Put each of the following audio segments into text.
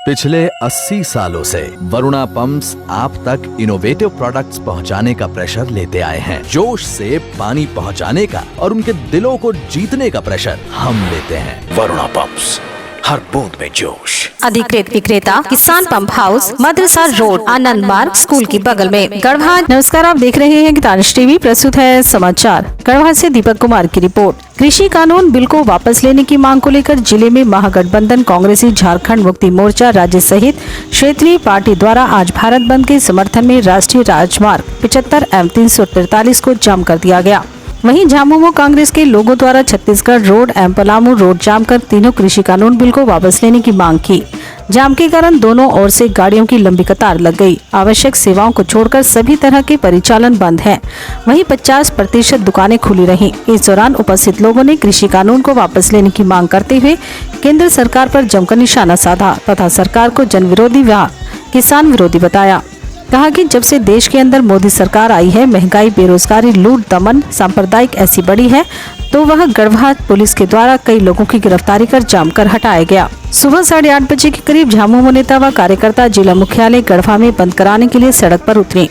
पिछले 80 सालों से वरुणा पंप्स आप तक इनोवेटिव प्रोडक्ट्स पहुंचाने का प्रेशर लेते आए हैं। जोश से पानी पहुंचाने का और उनके दिलों को जीतने का प्रेशर हम लेते हैं। वरुणा पंप्स, हर बूंद में जोश। अधिकृत विक्रेता किसान पंप हाउस, मदरसा रोड, आनंद मार्ग स्कूल के बगल में, गढ़वा। नमस्कार, आप देख रहे हैं गीतांश टीवी। प्रस्तुत है समाचार। गढ़वा से दीपक कुमार की रिपोर्ट। कृषि कानून बिल को वापस लेने की मांग को लेकर जिले में महागठबंधन कांग्रेसी झारखंड मुक्ति मोर्चा राज्य सहित क्षेत्रीय पार्टी द्वारा आज भारत बंद के समर्थन में राष्ट्रीय राजमार्ग 75 एवं 343 को जाम कर दिया गया। वहीं झामुमो कांग्रेस के लोगों द्वारा छत्तीसगढ़ रोड एवं पलामू रोड जाम कर तीनों कृषि कानून बिल को वापस लेने की मांग की। जाम के कारण दोनों ओर से गाड़ियों की लंबी कतार लग गई। आवश्यक सेवाओं को छोड़कर सभी तरह के परिचालन बंद हैं। वहीं 50% दुकानें खुली रहीं। इस दौरान उपस्थित लोगों ने कृषि कानून को वापस लेने की मांग करते हुए केंद्र सरकार पर जमकर निशाना साधा तथा सरकार को जन विरोधी व किसान विरोधी बताया। कहा कि जब से देश के अंदर मोदी सरकार आई है, महंगाई, बेरोजगारी, लूट, दमन, सांप्रदायिक ऐसी बढ़ी है, तो वह गढ़वा पुलिस के द्वारा कई लोगों की गिरफ्तारी कर जाम कर हटाया गया। सुबह 8:30 बजे के करीब झामुमो नेता व कार्यकर्ता जिला मुख्यालय गढ़वा में बंद कराने के लिए सड़क पर उतरे।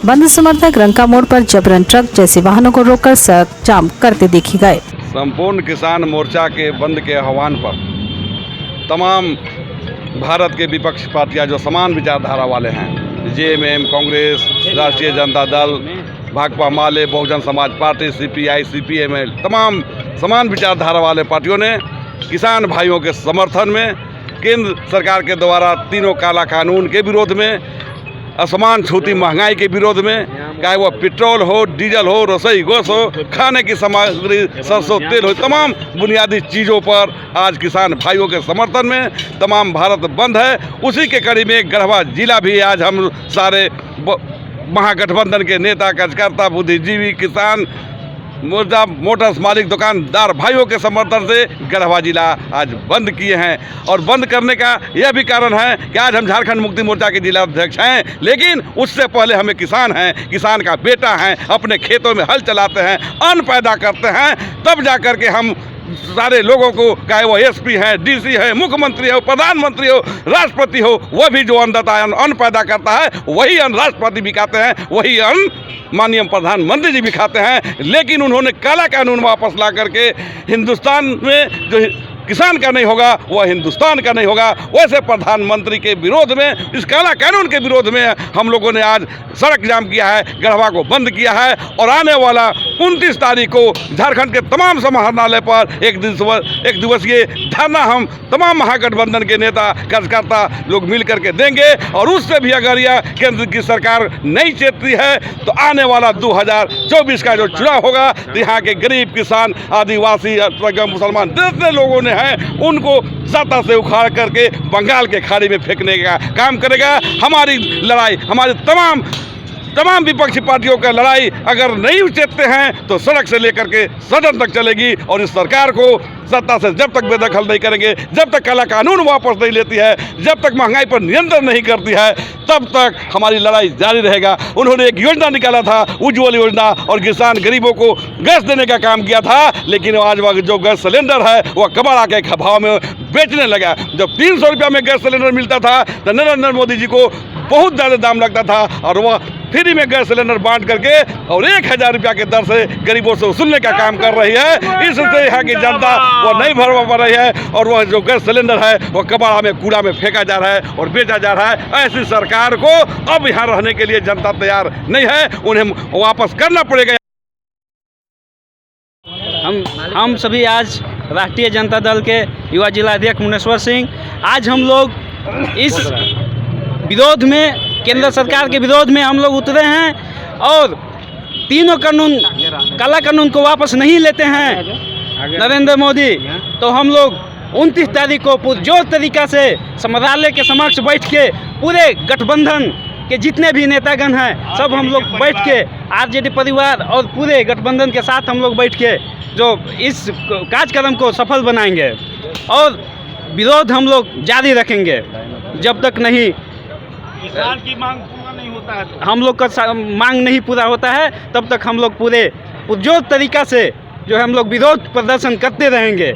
बंद समर्थक रंका मोड़ पर जबरन ट्रक जैसे वाहनों को रोककर सड़क जाम करते देखे गए। संपूर्ण किसान मोर्चा के बंद के आह्वान पर तमाम भारत के विपक्ष पार्टियां जो समान विचारधारा वाले हैं, जेएमएम, कांग्रेस, राष्ट्रीय जनता दल, भाकपा माले, Bahujan Samaj party, CPI, CPML, तमाम समान विचारधारा वाले पार्टियों ने किसान भाइयों के समर्थन में केंद्र सरकार के द्वारा तीनों काला कानून के विरोध में, असमान छूती महंगाई के विरोध में, चाहे वो पेट्रोल हो, डीजल हो, रसोई गैस हो, खाने की सामग्री, सरसों तेल हो, तमाम बुनियादी चीज़ों पर आज किसान भाइयों के समर्थन में तमाम भारत बंद है। उसी के कड़ी में गढ़वा जिला भी आज हम सारे महागठबंधन के नेता, कार्यकर्ता, बुद्धिजीवी, किसान मोर्चा, मोटर्स मालिक, दुकानदार भाइयों के समर्थन से गढ़वा जिला आज बंद किए हैं। और बंद करने का यह भी कारण है कि आज हम झारखंड मुक्ति मोर्चा के जिला अध्यक्ष हैं, लेकिन उससे पहले हमें किसान हैं, किसान का बेटा हैं, अपने खेतों में हल चलाते हैं, अन्न पैदा करते हैं, तब जा कर के हम सारे लोगों को, चाहे वो एसपी है, डीसी है, मुख्यमंत्री हो, प्रधानमंत्री हो, राष्ट्रपति हो, वह भी जो अन्नदाता अन्न पैदा करता है, वही अन्न राष्ट्रपति भी खाते हैं, वही अन्न माननीय प्रधानमंत्री जी भी खाते हैं। लेकिन उन्होंने काला कानून वापस ला करके हिंदुस्तान में जो किसान का नहीं होगा वह हिंदुस्तान का नहीं होगा। वैसे प्रधानमंत्री के विरोध में, इस काला कानून के विरोध में हम लोगों ने आज सड़क जाम किया है, गढ़वा को बंद किया है। और आने वाला 29 तारीख को झारखंड के तमाम समाहरणालय पर एक दिवसीय धरना हम तमाम महागठबंधन के नेता, कार्यकर्ता लोग मिल करके देंगे। और उससे भी अगर यह केंद्र की सरकार नहीं चेतती है तो आने वाला 2024 का जो चुनाव होगा, तो यहाँ के गरीब किसान, आदिवासी, मुसलमान जितने लोगों ने हैं, उनको सत्ता से उखाड़ करके बंगाल के खाड़ी में फेंकने का काम करेगा। हमारी लड़ाई, हमारे तमाम विपक्षी पार्टियों का लड़ाई अगर नहीं चेतते हैं तो सड़क से लेकर के सदन तक चलेगी। और इस सरकार को सत्ता से जब तक बेदखल नहीं करेंगे, जब तक काला कानून वापस नहीं लेती है, जब तक महंगाई पर नियंत्रण नहीं करती है, तब तक हमारी लड़ाई जारी रहेगा। उन्होंने एक योजना निकाला था, उज्ज्वल योजना, और किसान गरीबों को गैस देने का काम किया था, लेकिन आज वह जो गैस सिलेंडर है वह कबाड़ा के भाव में बेचने लगा। जब 300 रुपया में गैस सिलेंडर मिलता था तो नरेंद्र मोदी जी को बहुत ज़्यादा दाम लगता था, और वह फ्री में गैस सिलेंडर बांट करके और 1000 रुपया के दर से गरीबों से वसूलने का काम कर रही है। इससे यहाँ की जनता वो नहीं भरवा पा रही है, और वह जो गैस सिलेंडर है वो कबाड़ा में, कूड़ा में फेंका जा रहा है और बेचा जा रहा है। ऐसी सरकार को अब यहाँ रहने के लिए जनता तैयार नहीं है, उन्हें वापस करना पड़ेगा। हम सभी आज राष्ट्रीय जनता दल के युवा जिला अध्यक्ष मुनेश्वर सिंह, आज हम लोग इस विरोध में, केंद्र सरकार के विरोध में हम लोग उतरे हैं। और तीनों कानून, काला कानून को वापस नहीं लेते हैं नरेंद्र मोदी, तो हम लोग 29 तारीख को पुरजोर तरीका से समरालय के समक्ष बैठ के पूरे गठबंधन के जितने भी नेतागण हैं सब हम लोग बैठ के, आरजेडी परिवार और पूरे गठबंधन के साथ हम लोग बैठ के जो इस कार्यक्रम को सफल बनाएंगे। और विरोध हम लोग जारी रखेंगे जब तक नहीं किसान की मांग पूरा नहीं होता है, हम लोग का मांग नहीं पूरा होता है, तब तक हम लोग पूरे पुरजोर तरीका से जो हम लोग विरोध प्रदर्शन करते रहेंगे।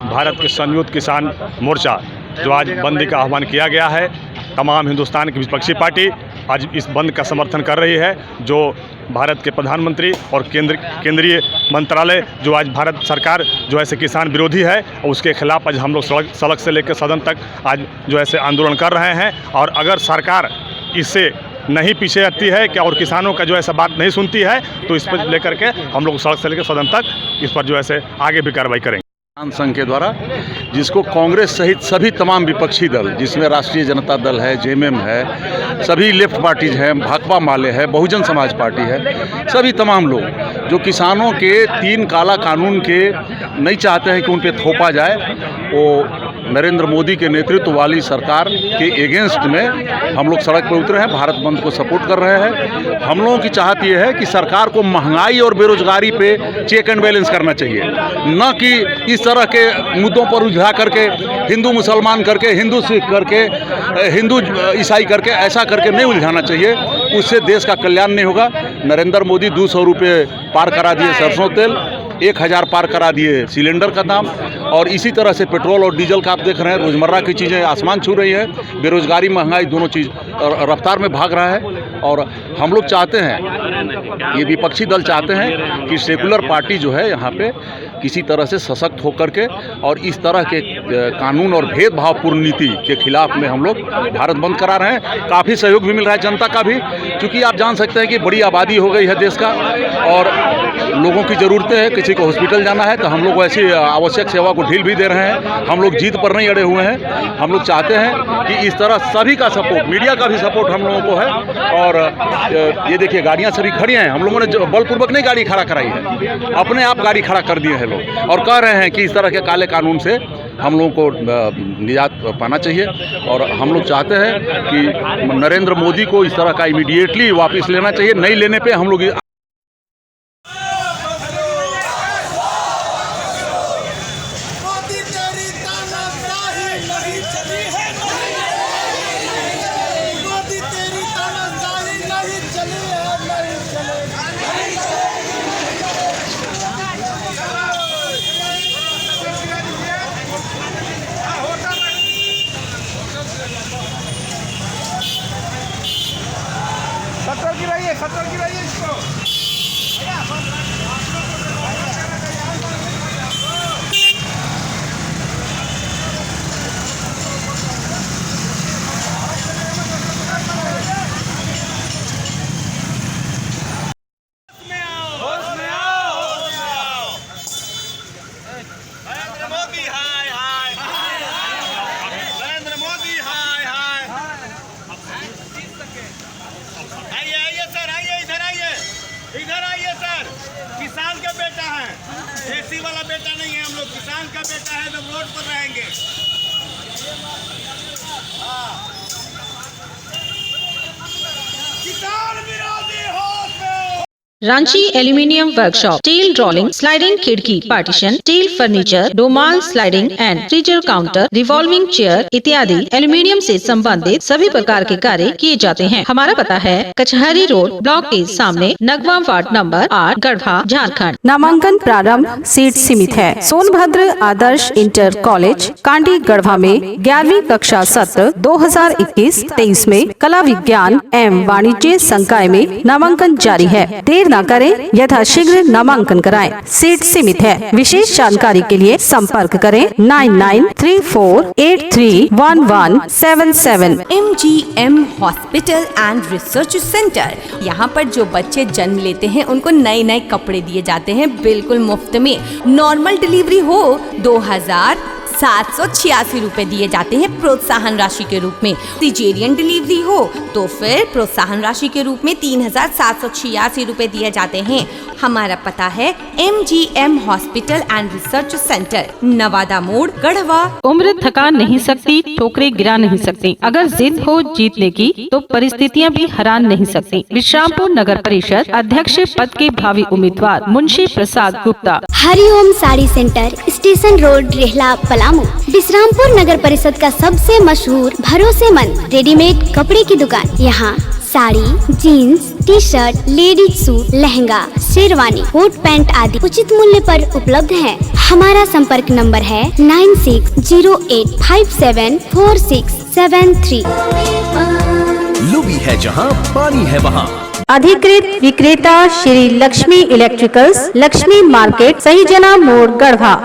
भारत के संयुक्त किसान मोर्चा जो आज बंद का आह्वान किया गया है, तमाम हिंदुस्तान की विपक्षी पार्टी आज इस बंद का समर्थन कर रही है। जो भारत के प्रधानमंत्री और केंद्रीय मंत्रालय जो आज भारत सरकार जो ऐसे किसान विरोधी है, उसके खिलाफ आज हम लोग सड़क से लेकर सदन तक आज जो ऐसे आंदोलन कर रहे हैं। और अगर सरकार इससे नहीं पीछे हटती है क्या और किसानों का जो ऐसा बात नहीं सुनती है, तो इस पर लेकर के हम लोग सड़क से लेकर सदन तक इस पर जो ऐसे आगे भी कार्रवाई करेंगे। किसान संघ के द्वारा, जिसको कांग्रेस सहित सभी तमाम विपक्षी दल, जिसमें राष्ट्रीय जनता दल है, जेएमएम है, सभी लेफ्ट पार्टीज हैं, भाकपा माले है, बहुजन समाज पार्टी है, सभी तमाम लोग जो किसानों के 3 काला कानून के नहीं चाहते हैं कि उन पर थोपा जाए, वो नरेंद्र मोदी के नेतृत्व वाली सरकार के एगेंस्ट में हम लोग सड़क पर उतरे हैं, भारत बंद को सपोर्ट कर रहे हैं। हम लोगों की चाहत ये है कि सरकार को महंगाई और बेरोजगारी पे चेक एंड बैलेंस करना चाहिए, न कि इस तरह के मुद्दों पर उलझा करके हिंदू मुसलमान करके, हिंदू सिख करके, हिंदू ईसाई करके, ऐसा करके नहीं उलझाना चाहिए। उससे देश का कल्याण नहीं होगा। नरेंद्र मोदी 200 रुपये पार करा दिए सरसों तेल, 1000 पार करा दिए सिलेंडर का दाम, और इसी तरह से पेट्रोल और डीजल का आप देख रहे हैं, रोज़मर्रा की चीज़ें आसमान छू रही है। बेरोजगारी, महंगाई दोनों चीज़ रफ्तार में भाग रहा है। और हम लोग चाहते हैं, ये विपक्षी दल चाहते हैं कि सेकुलर पार्टी जो है यहाँ पे किसी तरह से सशक्त होकर के और इस तरह के कानून और भेदभावपूर्ण नीति के खिलाफ में हम लोग भारत बंद करा रहे हैं। काफ़ी सहयोग भी मिल रहा है जनता का भी, क्योंकि आप जान सकते हैं कि बड़ी आबादी हो गई है देश का और लोगों की ज़रूरतें हैं। किसी को हॉस्पिटल जाना है तो हम लोग ऐसी आवश्यक सेवा को ढील भी दे रहे हैं। हम लोग जीत पर नहीं अड़े हुए हैं। हम लोग चाहते हैं कि इस तरह सभी का सपोर्ट, मीडिया का भी सपोर्ट हम लोगों को है। और ये देखिए गाड़ियाँ सभी खड़ी हैं, हम लोगों ने बलपूर्वक नहीं गाड़ी खड़ा कराई है, अपने आप गाड़ी खड़ा कर दिए हैं लोग, और कह रहे हैं कि इस तरह के काले कानून से हम लोगों को निजात पाना चाहिए। और हम लोग चाहते हैं कि नरेंद्र मोदी को इस तरह का इमीडिएटली वापस लेना चाहिए। नहीं लेने पे हम लोग खतर गिराइए इसको। इधर आइए सर, किसान का बेटा है, एसी वाला बेटा नहीं है, हम लोग किसान का बेटा है, तो रोड पर रहेंगे। किसान विरोधी हो। Ranchi aluminium workshop, steel rolling, sliding खिड़की, पार्टीशन, स्टील फर्नीचर, रोमाल sliding and freezer counter, revolving chair इत्यादि एल्यूमिनियम से संबंधित सभी प्रकार के कार्य किए जाते हैं। हमारा पता है कचहरी रोड, ब्लॉक के सामने, नगवा वार्ड नंबर 8, गढ़वा, झारखंड। नामांकन प्रारंभ, सीट सीमित है। सोनभद्र आदर्श इंटर कॉलेज कांडी गढ़वा में 11वीं कक्षा सत्र 2021-23 में कला विज्ञान एवं वाणिज्य संकाय में नामांकन जारी है। देर न करें, यथाशीघ्र नामांकन कराएं। सीट सीमित है। विशेष जानकारी के लिए संपर्क करें 9934831177। MGM hospital and research centre. यहाँ पर जो बच्चे जन्म लेते हैं उनको नए नए कपड़े दिए जाते हैं बिल्कुल मुफ्त में। नॉर्मल डिलीवरी हो 2786 रुपए दिए जाते हैं प्रोत्साहन राशि के रूप में। सिजेरियन डिलीवरी हो तो फिर प्रोत्साहन राशि के रूप में 3786 रुपए दिए जाते हैं। हमारा पता है MGM hospital and research centre, Nawada मोड़, गढ़वा। उम्र थका नहीं सकती, ठोकरे गिरा नहीं सकती। अगर जिद हो जीतने की तो परिस्थितियां भी हरा नहीं सकती। विश्रामपुर नगर परिषद अध्यक्ष पद के भावी उम्मीदवार Munshi Prasad Gupta. Hariom sari centre, station road, Rehla, Palamu. Vishrampur नगर परिषद का सबसे मशहूर भरोसेमंद रेडीमेड कपड़े की दुकान। यहाँ sari, jeans, T shirt, ladies suit, lehenga, sherwani, coat pant आदि उचित मूल्य पर उपलब्ध है। हमारा संपर्क नंबर है 9608574673। लुबी है जहां पानी है वहां। अधिकृत विक्रेता श्री लक्ष्मी इलेक्ट्रिकल्स, लक्ष्मी मार्केट, सही जना मोड़, गढ़वा।